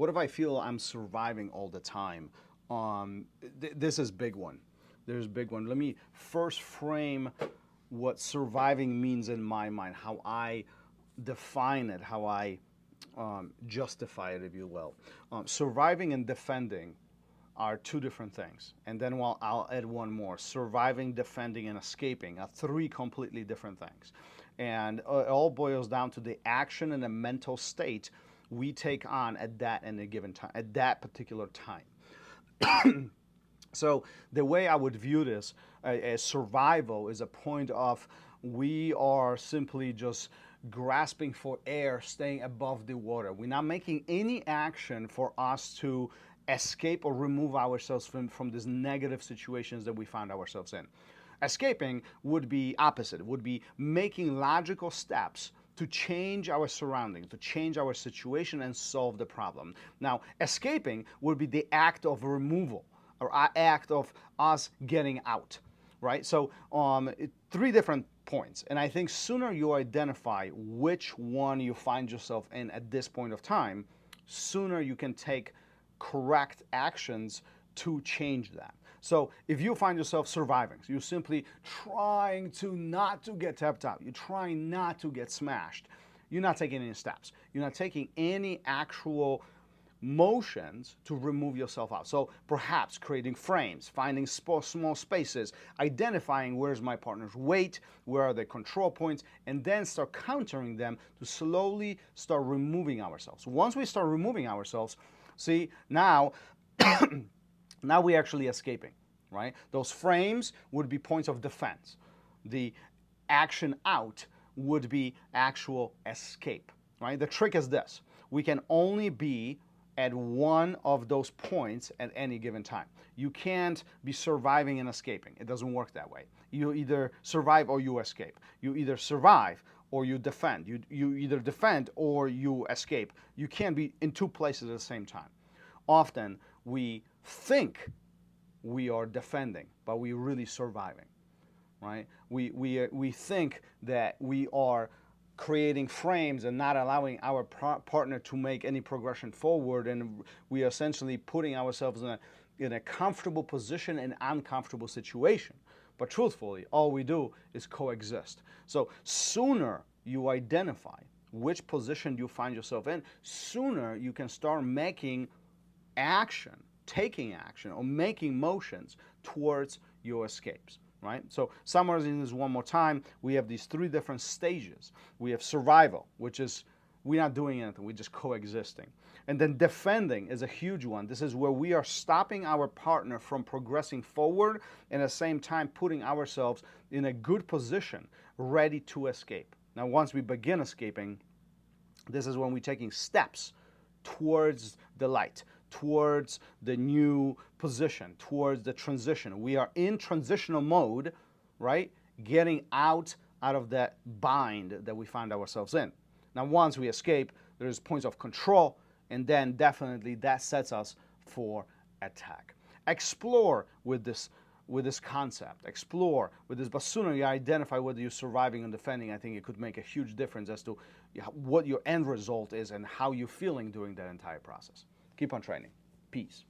What if I feel I'm surviving all the time? This is big one. There's a big one. Let me first frame what surviving means in my mind, how I define it, how I justify it, if you will. Surviving and defending are two different things. And then I'll add one more. Surviving, defending, and escaping are three completely different things. And it all boils down to the action and the mental state we take on at that any given time, at that particular time. So the way I would view this as survival is a point of we are simply just grasping for air, staying above the water. We're not making any action for us to escape or remove ourselves from these negative situations that we find ourselves in. Escaping would be opposite. It would be making logical steps to change our surroundings, to change our situation and solve the problem. Now, escaping would be the act of removal or act of us getting out, right? So three different points. And I think sooner you identify which one you find yourself in at this point of time, sooner you can take correct actions to change that. So if you find yourself surviving, so you're simply trying to not to get tapped out, you're trying not to get smashed, you're not taking any steps. You're not taking any actual motions to remove yourself out. So perhaps creating frames, finding small spaces, identifying where's my partner's weight, where are the control points, and then start countering them to slowly start removing ourselves. Once we start removing ourselves, see, now now we're actually escaping, right? Those frames would be points of defense. The action out would be actual escape, right? The trick is this. We can only be at one of those points at any given time. You can't be surviving and escaping. It doesn't work that way. You either survive or you escape. You either survive or you defend. You either defend or you escape. You can't be in two places at the same time. Often we think we are defending, but we're really surviving, right? We think that we are creating frames and not allowing our partner to make any progression forward, and we are essentially putting ourselves in a comfortable position in an uncomfortable situation. But truthfully, all we do is coexist. So sooner you identify which position you find yourself in, sooner you can start making action, taking action, or making motions towards your escapes. Right? So summarizing this one more time, we have these three different stages. We have survival, which is we're not doing anything, we're just coexisting. And then defending is a huge one. This is where we are stopping our partner from progressing forward and at the same time putting ourselves in a good position, ready to escape. Now, once we begin escaping, this is when we're taking steps towards the light, towards the new position, towards the transition. We are in transitional mode, right? Getting out of that bind that we find ourselves in. Now, once we escape, there's points of control, and then definitely that sets us for attack. Explore with this concept. Explore with this, but sooner you identify whether you're surviving and defending, I think it could make a huge difference as to what your end result is and how you're feeling during that entire process. Keep on training. Peace.